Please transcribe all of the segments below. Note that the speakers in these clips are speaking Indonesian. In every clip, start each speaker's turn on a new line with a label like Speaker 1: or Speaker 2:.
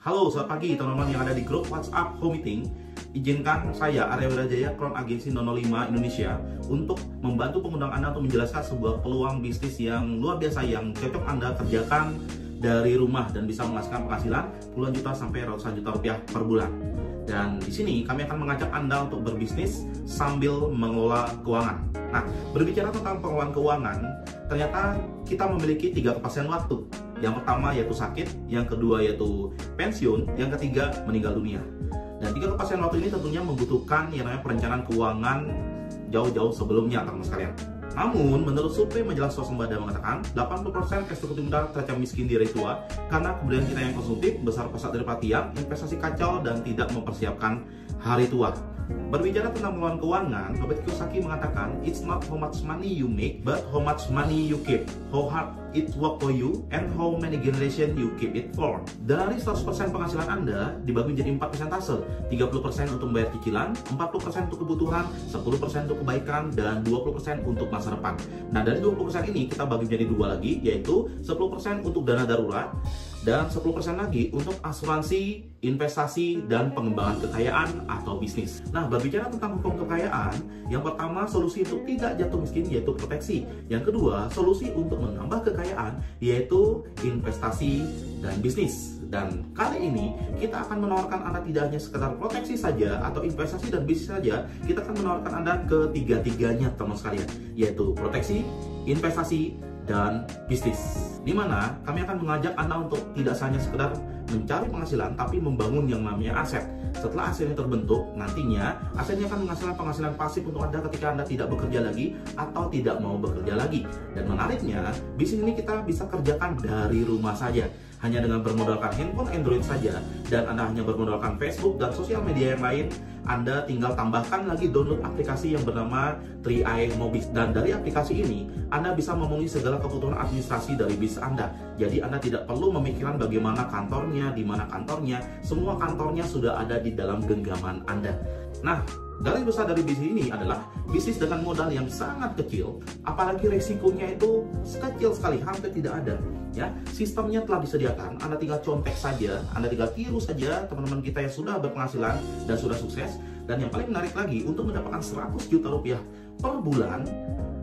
Speaker 1: Halo, selamat pagi teman-teman yang ada di grup WhatsApp Home Meeting. Izinkan saya, Arya Wirajaya, Crown Agency 005 Indonesia, untuk membantu pengundang Anda untuk menjelaskan sebuah peluang bisnis yang luar biasa yang cocok Anda kerjakan dari rumah dan bisa menghasilkan penghasilan puluhan juta sampai ratusan juta rupiah per bulan. Dan di sini kami akan mengajak Anda untuk berbisnis sambil mengelola keuangan. Nah, berbicara tentang pengelolaan keuangan, ternyata kita memiliki 3 kepastian waktu. Yang pertama yaitu sakit, yang kedua yaitu pensiun, yang ketiga meninggal dunia. Dan 3 kepastian waktu ini tentunya membutuhkan yang namanya perencanaan keuangan jauh-jauh sebelumnya, teman-teman sekalian. Namun, menurut survei majalah Swasembada mengatakan 80% eksekutif muda terancam miskin di hari tua karena kemudian kita yang konsumtif, besar pesat dari perhatian, investasi kacau, dan tidak mempersiapkan hari tua. Berbicara tentang pengelolaan keuangan, Robert Kiyosaki mengatakan, "It's not how much money you make, but how much money you keep, how hard it work for you, and how many generation you keep it for." Dari 100% penghasilan Anda dibagi menjadi 4 persentase, 30% untuk membayar cicilan, 40% untuk kebutuhan, 10% untuk kebaikan, dan 20% untuk masa depan. Nah, dari 20% ini kita bagi menjadi 2 lagi, yaitu 10% untuk dana darurat, dan 10% lagi untuk asuransi, investasi, dan pengembangan kekayaan atau bisnis. Nah, berbicara tentang hukum kekayaan, yang pertama solusi untuk tidak jatuh miskin yaitu proteksi. Yang kedua, solusi untuk menambah kekayaan yaitu investasi dan bisnis. Dan kali ini kita akan menawarkan Anda tidak hanya sekedar proteksi saja atau investasi dan bisnis saja, kita akan menawarkan Anda ketiga-tiganya, teman sekalian, yaitu proteksi, investasi, dan bisnis. Dimana kami akan mengajak Anda untuk tidak hanya sekedar mencari penghasilan, tapi membangun yang namanya aset. Setelah asetnya terbentuk, nantinya asetnya akan menghasilkan penghasilan pasif untuk Anda ketika Anda tidak bekerja lagi atau tidak mau bekerja lagi. Dan menariknya, bisnis ini kita bisa kerjakan dari rumah saja, hanya dengan bermodalkan handphone Android saja, dan Anda hanya bermodalkan Facebook dan sosial media yang lain. Anda tinggal tambahkan lagi download aplikasi yang bernama 3i Mobis. Dan dari aplikasi ini, Anda bisa memenuhi segala kebutuhan administrasi dari bisnis Anda. Jadi Anda tidak perlu memikirkan bagaimana kantornya, di mana kantornya. Semua kantornya sudah ada di dalam genggaman Anda. Nah, garis besar dari bisnis ini adalah bisnis dengan modal yang sangat kecil, apalagi resikonya itu kecil sekali, hampir tidak ada. Ya, sistemnya telah disediakan, Anda tinggal contek saja, Anda tinggal tiru saja teman-teman kita yang sudah berpenghasilan dan sudah sukses. Dan yang paling menarik lagi, untuk mendapatkan 100 juta rupiah per bulan,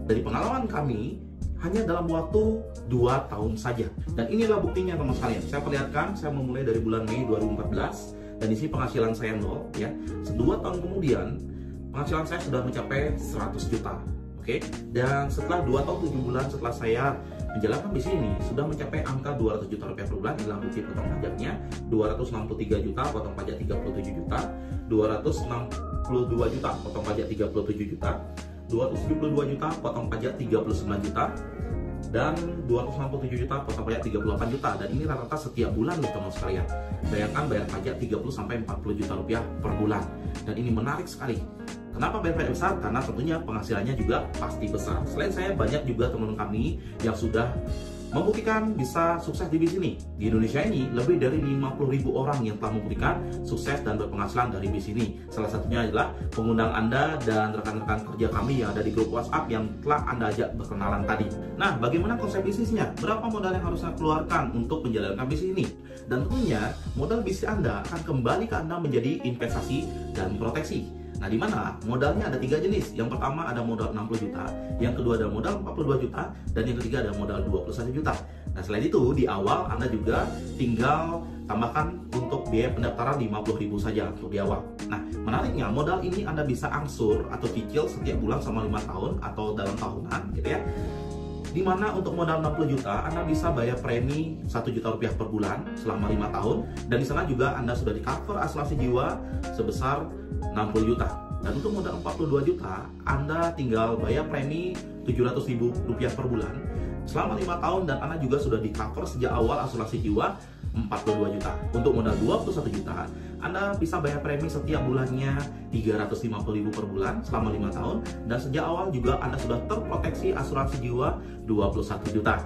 Speaker 1: dari pengalaman kami, hanya dalam waktu 2 tahun saja. Dan inilah buktinya, teman sekalian. Saya perlihatkan, saya memulai dari bulan Mei 2014, dan di sini penghasilan saya 0, ya. 2 tahun kemudian, penghasilan saya sudah mencapai 100 juta. Oke, dan setelah 2 tahun 7 bulan setelah saya menjalankan bisnis ini, sudah mencapai angka 200 juta rupiah per bulan. Inilah bukti potong pajaknya, 263 juta, potong pajak 37 juta, 262 juta, potong pajak 37 juta, 272 juta, potong pajak 39 juta, dan 267 juta, potong pajak 38 juta. Dan ini rata-rata setiap bulan loh, teman sekalian. Bayangkan bayar pajak 30-40 juta rupiah per bulan. Dan ini menarik sekali. Kenapa bayar pajak besar? Karena tentunya penghasilannya juga pasti besar. Selain saya, banyak juga teman-teman kami yang sudah membuktikan bisa sukses di bisnis ini. Di Indonesia ini, lebih dari 50.000 orang yang telah membuktikan sukses dan berpenghasilan dari bisnis ini. Salah satunya adalah pengundang Anda dan rekan-rekan kerja kami yang ada di grup WhatsApp yang telah Anda ajak berkenalan tadi. Nah, bagaimana konsep bisnisnya? Berapa modal yang harus Anda keluarkan untuk menjalankan bisnis ini? Dan tentunya, modal bisnis Anda akan kembali ke Anda menjadi investasi dan proteksi. Nah, di mana modalnya ada 3 jenis. Yang pertama ada modal 60 juta, yang kedua ada modal 42 juta, dan yang ketiga ada modal 21 juta. Nah, selain itu di awal Anda juga tinggal tambahkan untuk biaya pendaftaran 50.000 saja untuk di awal. Nah, menariknya modal ini Anda bisa angsur atau cicil setiap bulan selama 5 tahun atau dalam tahunan gitu ya. Dimana untuk modal 60 juta Anda bisa bayar premi 1 juta rupiah per bulan selama 5 tahun, dan di sana juga Anda sudah di cover asuransi jiwa sebesar 60 juta. Dan untuk modal 42 juta Anda tinggal bayar premi 700.000 rupiah per bulan selama 5 tahun, dan Anda juga sudah di cover sejak awal asuransi jiwa 42 juta. Untuk modal 21 juta Anda bisa bayar premi setiap bulannya 350.000 per bulan selama 5 tahun, dan sejak awal juga Anda sudah terproteksi asuransi jiwa 21 juta.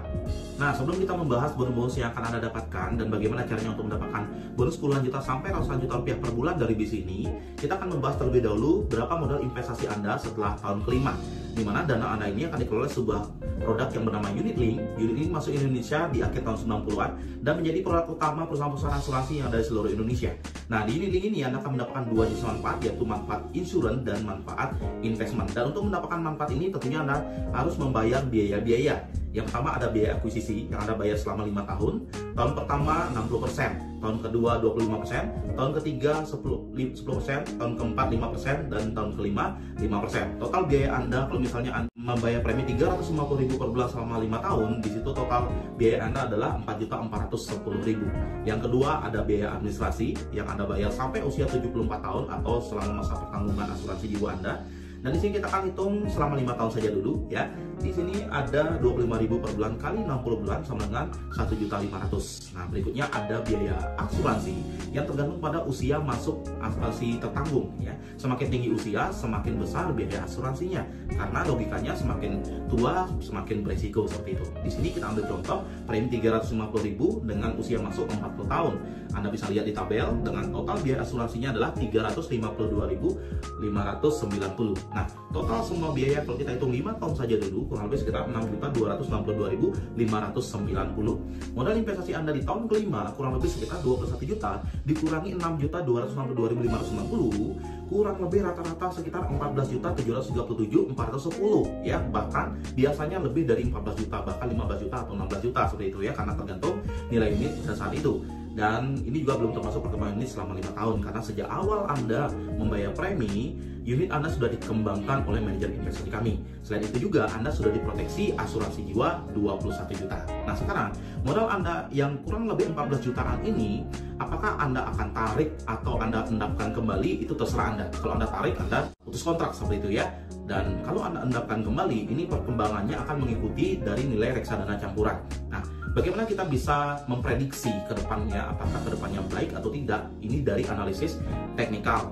Speaker 1: Nah, sebelum kita membahas bonus-bonus yang akan Anda dapatkan dan bagaimana caranya untuk mendapatkan bonus puluhan juta sampai ratusan juta rupiah per bulan dari bis ini, kita akan membahas terlebih dahulu berapa modal investasi Anda setelah tahun kelima, di mana dana Anda ini akan dikelola sebuah produk yang bernama Unit Link. Unit Link masuk Indonesia di akhir tahun 90-an dan menjadi produk utama perusahaan-perusahaan asuransi yang ada di seluruh Indonesia. Nah, di Unit Link ini Anda akan mendapatkan dua jenis manfaat, yaitu manfaat insurance dan manfaat investment. Dan untuk mendapatkan manfaat ini tentunya Anda harus membayar biaya-biaya. Yang pertama ada biaya akuisisi yang Anda bayar selama 5 tahun. Tahun pertama 60%, tahun kedua 25%, tahun ketiga 10%, tahun keempat 5%, dan tahun kelima 5%. Total biaya Anda kalau misalnya Anda membayar premi 350.000 per bulan selama 5 tahun, di situ total biaya Anda adalah 4.410.000. Yang kedua ada biaya administrasi yang Anda bayar sampai usia 74 tahun atau selama masa pertanggungan asuransi jiwa Anda. Nah, di sini kita akan hitung selama 5 tahun saja dulu ya. Di sini ada 25.000 per bulan kali 60 bulan sama dengan 1.500.000. Nah, berikutnya ada biaya asuransi yang tergantung pada usia masuk asuransi tertanggung ya. Semakin tinggi usia, semakin besar biaya asuransinya. Karena logikanya semakin tua semakin beresiko seperti itu. Di sini kita ambil contoh premi 350.000 dengan usia masuk 40 tahun. Anda bisa lihat di tabel dengan total biaya asuransinya adalah 352.590. Nah, total semua biaya kalau kita hitung 5 tahun saja dulu kurang lebih sekitar 6.262.590. Modal investasi Anda di tahun kelima kurang lebih sekitar 21 juta dikurangi 6.262.590, kurang lebih rata-rata sekitar 14.737.410 ya. Bahkan biasanya lebih dari 14 juta, bahkan 15 juta atau 16 juta seperti itu ya, karena tergantung nilai unit pada saat itu. Dan ini juga belum termasuk perkembangan unit selama 5 tahun, karena sejak awal Anda membayar premi, unit Anda sudah dikembangkan oleh manajer investasi kami. Selain itu juga Anda sudah diproteksi asuransi jiwa 21 juta. Nah, sekarang modal Anda yang kurang lebih 14 jutaan ini, apakah Anda akan tarik atau Anda endapkan kembali, itu terserah Anda. Kalau Anda tarik, Anda putus kontrak seperti itu ya. Dan kalau Anda endapkan kembali, ini perkembangannya akan mengikuti dari nilai reksadana campuran. Nah, bagaimana kita bisa memprediksi ke depannya, apakah ke depannya baik atau tidak? Ini dari analisis teknikal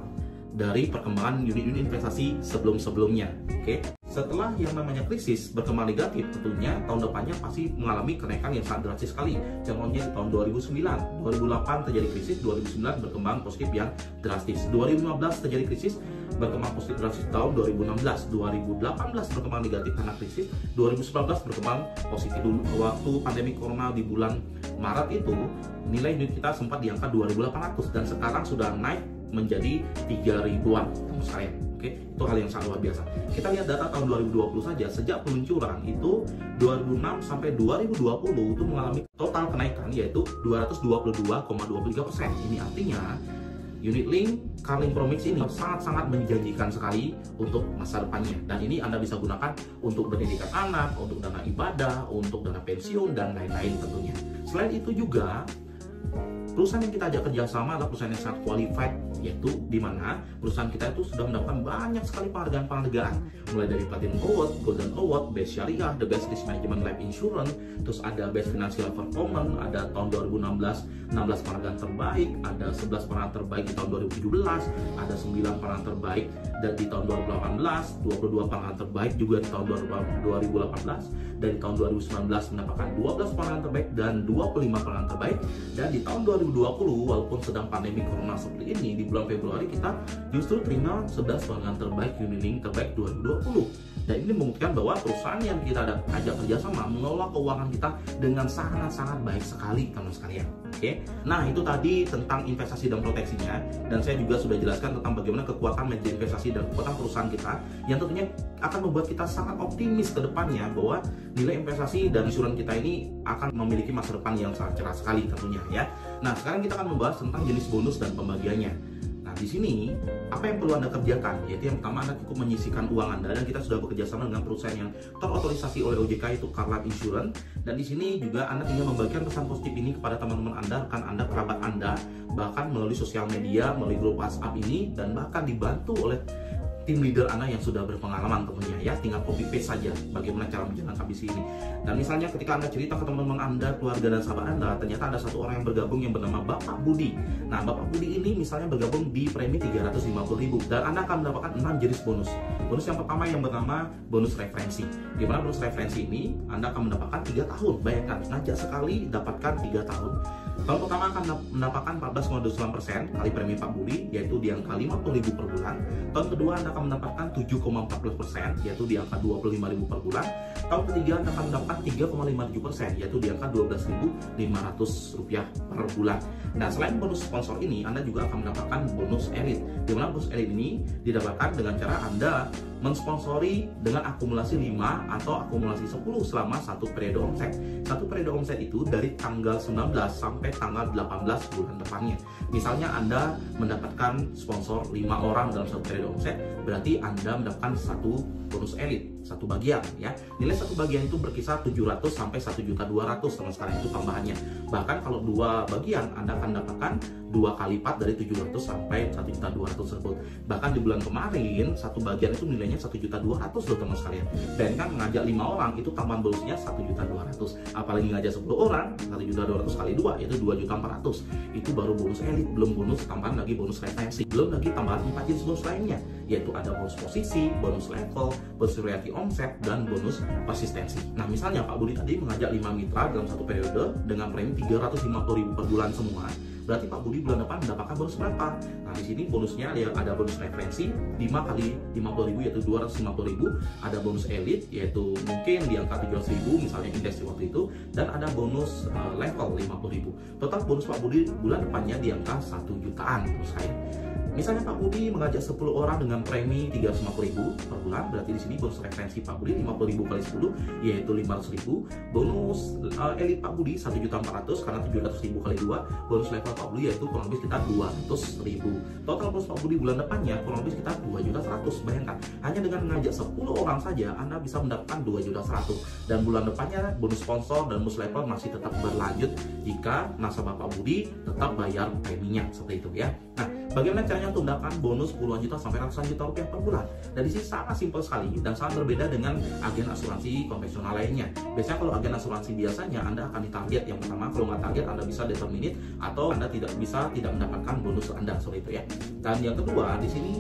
Speaker 1: dari perkembangan unit-unit investasi sebelum-sebelumnya. Oke. Setelah yang namanya krisis berkembang negatif, tentunya tahun depannya pasti mengalami kenaikan yang sangat drastis sekali. Contohnya di tahun 2009, 2008 terjadi krisis, 2009 berkembang positif yang drastis. 2015 terjadi krisis, berkembang positif drastis tahun 2016. 2018 berkembang negatif karena krisis, 2019 berkembang positif. Dulu waktu pandemi corona di bulan Maret itu, nilai unit kita sempat di angka 2.800 dan sekarang sudah naik menjadi 3.000-an teman sekalian. Oke, itu hal yang sangat luar biasa. Kita lihat data tahun 2020 saja, sejak peluncuran itu 2006 sampai 2020 itu mengalami total kenaikan yaitu 222,23%. Ini artinya Unit Link Carlink Promix ini sangat-sangat menjanjikan sekali untuk masa depannya, dan ini Anda bisa gunakan untuk pendidikan anak, untuk dana ibadah, untuk dana pensiun, dan lain-lain tentunya. Selain itu juga perusahaan yang kita ajak kerjasama adalah perusahaan yang sangat qualified, yaitu di mana perusahaan kita itu sudah mendapatkan banyak sekali penghargaan, mulai dari Platinum Award, Golden Award, Best Syariah, The Best Risk Management Life Insurance, terus ada Best Financial Performance, ada tahun 2016 16 penghargaan terbaik, ada 11 penghargaan terbaik di tahun 2017, ada 9 penghargaan terbaik dan di tahun 2018, 22 penghargaan terbaik juga di tahun 2018, dan di tahun 2019 mendapatkan 12 penghargaan terbaik dan 25 penghargaan terbaik, dan di tahun 2020 walaupun sedang pandemi corona seperti ini, di bulan Februari kita justru terima 11 penghargaan terbaik Unit Link terbaik 2020. Dan ini membuktikan bahwa perusahaan yang kita ajak kerjasama mengelola keuangan kita dengan sangat-sangat baik sekali teman sekalian. Oke, nah itu tadi tentang investasi dan proteksinya, dan saya juga sudah jelaskan tentang bagaimana kekuatan manajer investasi dan kekuatan perusahaan kita yang tentunya akan membuat kita sangat optimis ke depannya bahwa nilai investasi dan insuransi kita ini akan memiliki masa depan yang sangat cerah sekali tentunya ya. Nah, sekarang kita akan membahas tentang jenis bonus dan pembagiannya. Nah, di sini apa yang perlu Anda kerjakan? Yaitu yang pertama, Anda cukup menyisihkan uang Anda, dan kita sudah bekerja sama dengan perusahaan yang terotorisasi oleh OJK, yaitu Carlink Insurance. Dan di sini juga Anda tinggal membagikan pesan positif ini kepada teman-teman Anda, rekan Anda, kerabat Anda, bahkan melalui sosial media, melalui grup WhatsApp ini, dan bahkan dibantu oleh tim leader Anda yang sudah berpengalaman tentunya ya, tinggal copy paste saja bagaimana cara menjalankan visi ini. Dan misalnya ketika Anda cerita ke teman-teman Anda, keluarga dan sahabat Anda, ternyata ada satu orang yang bergabung yang bernama Bapak Budi. Nah, Bapak Budi ini misalnya bergabung di premi 350.000 dan Anda akan mendapatkan 6 jenis bonus. Bonus yang pertama yang bernama bonus referensi. Di mana bonus referensi ini Anda akan mendapatkan 3 tahun. Bayangkan, ngajak sekali dapatkan 3 tahun. Tahun pertama akan mendapatkan 14,29% kali premi Pak Budi, yaitu di angka 50.000 per bulan. Tahun kedua Anda akan mendapatkan 7,40%, yaitu di angka 25.000 per bulan. Tahun ketiga Anda akan mendapatkan 3,57%, yaitu di angka 12.500 rupiah per bulan. Nah, selain bonus sponsor ini, Anda juga akan mendapatkan bonus elit. Di mana bonus elit ini didapatkan dengan cara Anda mensponsori dengan akumulasi 5 atau akumulasi 10 selama satu periode omset. Satu periode omset itu dari tanggal 19 sampai tanggal 18 bulan depannya. Misalnya Anda mendapatkan sponsor 5 orang dalam satu periode omset, berarti Anda mendapatkan satu bonus elit, satu bagian ya. Nilai satu bagian itu berkisar 700 sampai 1.200.000 teman sekalian, itu tambahannya. Bahkan kalau 2 bagian Anda akan mendapatkan 2 kali lipat dari 700 sampai 1.200.000 tersebut. Bahkan di bulan kemarin satu bagian itu nilainya 1.200.000 loh teman sekalian. Dan kan mengajak 5 orang itu tambahan bonusnya 1.200.000. Apalagi ngajak 10 orang, 1.200.000 kali 2 itu 2.400.000. Itu baru bonus elit, belum bonus tambahan lagi bonus retensi, belum lagi tambahan 4 jenis bonus lainnya, yaitu ada bonus posisi, bonus level, bonus royalti omset, dan bonus persistensi. Nah, misalnya Pak Budi tadi mengajak 5 mitra dalam satu periode dengan premi 350.000 per bulan semua. Berarti Pak Budi bulan depan mendapatkan bonus berapa? Nah, di sini bonusnya ada bonus referensi 5 kali 50.000 yaitu 250.000, ada bonus elit yaitu mungkin di angka 700.000 misalnya indeks waktu itu, dan ada bonus level 50.000. Total bonus Pak Budi bulan depannya di angka 1 jutaan menurut saya. Misalnya Pak Budi mengajak 10 orang dengan premi 350.000 per bulan, berarti di sini bonus referensi Pak Budi 50.000 kali 10 yaitu 500.000. Bonus elit Pak Budi 1.400.000 karena 700.000 kali 2. Bonus level Pak Budi yaitu kurang lebih sekitar 200.000. Total bonus Pak Budi bulan depannya kurang lebih sekitar 2.100.000. Bayangkan, hanya dengan mengajak 10 orang saja Anda bisa mendapatkan 2.100.000. Dan bulan depannya bonus sponsor dan bonus level masih tetap berlanjut jika nasabah Pak Budi tetap bayar preminya seperti itu ya. Nah, bagaimana caranya untuk mendapatkan bonus puluhan juta sampai ratusan juta rupiah per bulan? Dan di sini sangat simpel sekali dan sangat berbeda dengan agen asuransi konvensional lainnya. Biasanya kalau agen asuransi biasanya Anda akan ditarget yang pertama, kalau nggak target Anda bisa determinate atau Anda tidak mendapatkan bonus Anda seperti itu ya. Dan yang kedua di sini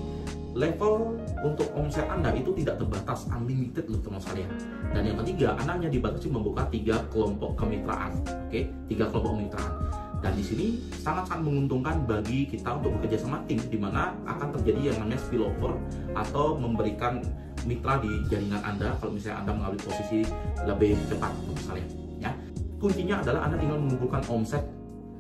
Speaker 1: level untuk omset Anda itu tidak terbatas, unlimited loh teman sekalian. Dan yang ketiga, Anda hanya dibatasi membuka 3 kelompok kemitraan, oke? 3 kelompok kemitraan. Dan di sini sangat-sangat menguntungkan bagi kita untuk bekerja sama tim, di mana akan terjadi yang namanya spillover atau memberikan mitra di jaringan Anda kalau misalnya Anda mengambil posisi lebih cepat misalnya. Ya, kuncinya adalah Anda tinggal mengumpulkan omset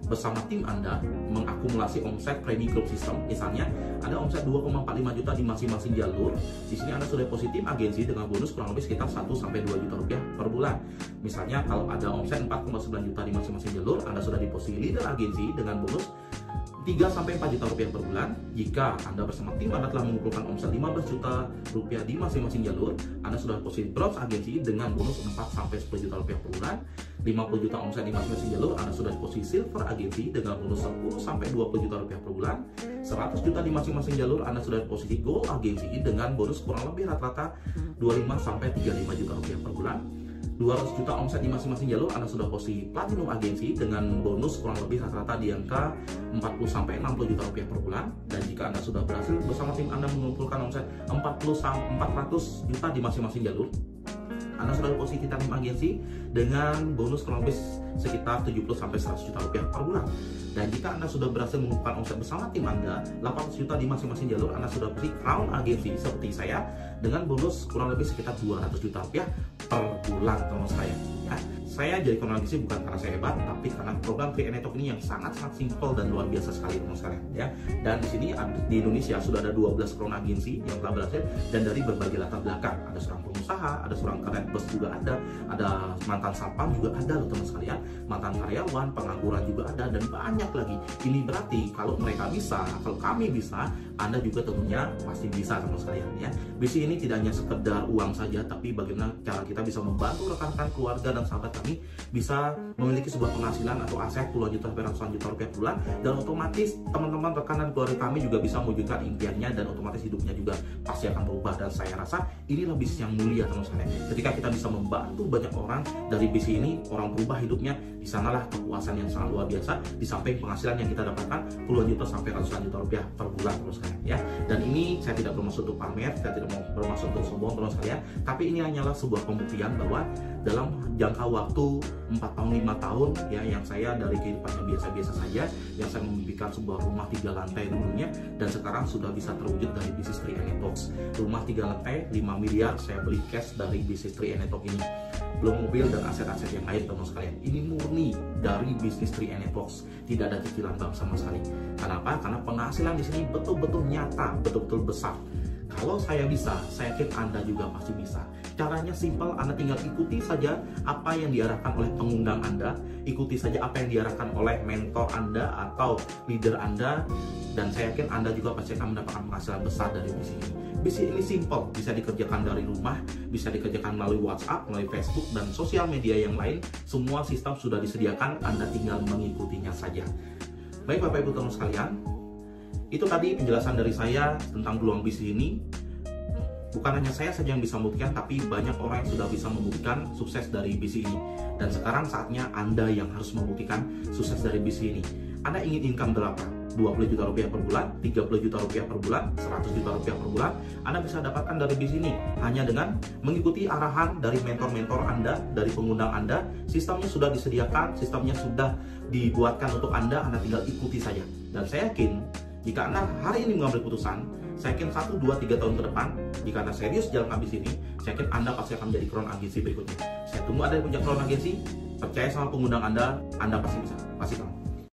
Speaker 1: bersama tim Anda, mengakumulasi omset premi group system. Misalnya ada omset 2,45 juta di masing-masing jalur. Di sini Anda sudah positif agensi dengan bonus kurang lebih sekitar 1 sampai 2 juta rupiah per bulan. Misalnya kalau ada omset 4,9 juta di masing-masing jalur, Anda sudah di posisi leader agensi dengan bonus 3 sampai 4 juta rupiah per bulan. Jika Anda bersama tim Anda telah mengumpulkan omset 15 juta rupiah di masing-masing jalur, Anda sudah posisi bronze agensi dengan bonus 4 sampai 10 juta rupiah per bulan. 50 juta omset di masing-masing jalur, Anda sudah di posisi silver agensi dengan bonus 10 sampai 20 juta rupiah per bulan. 100 juta di masing-masing jalur, Anda sudah di posisi gold agensi dengan bonus kurang lebih rata-rata 25 sampai 35 juta rupiah per bulan. 200 juta omset di masing-masing jalur, Anda sudah posisi platinum agensi dengan bonus kurang lebih rata-rata di angka 40 sampai 60 juta rupiah per bulan. Dan jika Anda sudah berhasil bersama tim Anda mengumpulkan omset 400 juta di masing-masing jalur, Anda sudah posisi titanium agensi dengan bonus kurang lebih sekitar 70 sampai 100 juta rupiah per bulan. Dan jika Anda sudah berhasil mengumpulkan omset bersama tim Anda 800 juta di masing-masing jalur, Anda sudah posisi crown agensi seperti saya dengan bonus kurang lebih sekitar 200 juta rupiah per bulan teman saya. Ya, saya jadi crown agensi bukan karena saya hebat, tapi karena program VN Network ini yang sangat-sangat simpel dan luar biasa sekali teman sekalian ya. Dan di sini di Indonesia sudah ada 12 crown agensi yang telah berhasil dan dari berbagai latar belakang. Ada seorang pengusaha, pengusaha, ada seorang Kredbus juga ada mantan satpam juga ada loh teman sekalian, mantan karyawan, pengangguran juga ada, dan banyak lagi. Ini berarti kalau mereka bisa, kalau kami bisa, Anda juga tentunya pasti bisa teman sekalian ya. Bisnis ini tidak hanya sekedar uang saja, tapi bagaimana cara kita bisa membantu rekan-rekan, keluarga dan sahabat kami bisa memiliki sebuah penghasilan atau aset puluhan juta sampai ratusan juta rupiah per bulan, dan otomatis teman-teman, rekan dan keluarga kami juga bisa mewujudkan impiannya, dan otomatis hidupnya juga pasti akan berubah. Dan saya rasa inilah bisnis yang mulia teman sekalian. Ketika kita bisa membantu banyak orang dari bisnis ini, orang berubah hidupnya, di sanalah kepuasan yang sangat luar biasa, di samping penghasilan yang kita dapatkan puluhan juta sampai ratusan juta rupiah per bulan teman sekalian ya. Dan ini saya tidak bermaksud untuk pamer, saya tidak bermaksud untuk sombong teman sekalian, tapi ini hanyalah sebuah pembuktian bahwa dalam jangka waktu 4 tahun 5 tahun ya, yang saya dari kehidupan yang biasa-biasa saja, yang saya memimpikan sebuah rumah 3 lantai dulunya, dan sekarang sudah bisa terwujud dari bisnis 3 Talks. Rumah 3 lantai 5 miliar saya beli cash dari bisnis 3 Talks ini, belum mobil dan aset-aset yang lain teman sekalian. Ini murni dari bisnis 3 Talks, tidak ada cicilan bank sama sekali. Kenapa? Karena penghasilan di sini betul-betul nyata, betul-betul besar. Kalau saya bisa, saya yakin Anda juga pasti bisa. Caranya simpel, Anda tinggal ikuti saja apa yang diarahkan oleh pengundang Anda, ikuti saja apa yang diarahkan oleh mentor Anda atau leader Anda, dan saya yakin Anda juga pasti akan mendapatkan penghasilan besar dari bisnis ini. Bisnis ini simpel, bisa dikerjakan dari rumah, bisa dikerjakan melalui WhatsApp, melalui Facebook, dan sosial media yang lain. Semua sistem sudah disediakan, Anda tinggal mengikutinya saja. Baik Bapak Ibu teman sekalian, itu tadi penjelasan dari saya tentang peluang bisnis ini. Bukan hanya saya saja yang bisa membuktikan, tapi banyak orang yang sudah bisa membuktikan sukses dari bisnis ini. Dan sekarang saatnya Anda yang harus membuktikan sukses dari bisnis ini. Anda ingin income berapa? 20 juta rupiah per bulan, 30 juta rupiah per bulan, 100 juta rupiah per bulan. Anda bisa dapatkan dari bisnis ini hanya dengan mengikuti arahan dari mentor-mentor Anda, dari pengundang Anda. Sistemnya sudah disediakan, sistemnya sudah dibuatkan untuk Anda tinggal ikuti saja. Dan saya yakin jika Anda hari ini mengambil keputusan, saya yakin 1, 2, 3 tahun ke depan, jika Anda serius jalankan bisnis ini, saya yakin Anda pasti akan menjadi crown agency berikutnya. Saya tunggu Anda yang punya crown agency, percaya sama pengundang Anda pasti bisa, pasti kamu.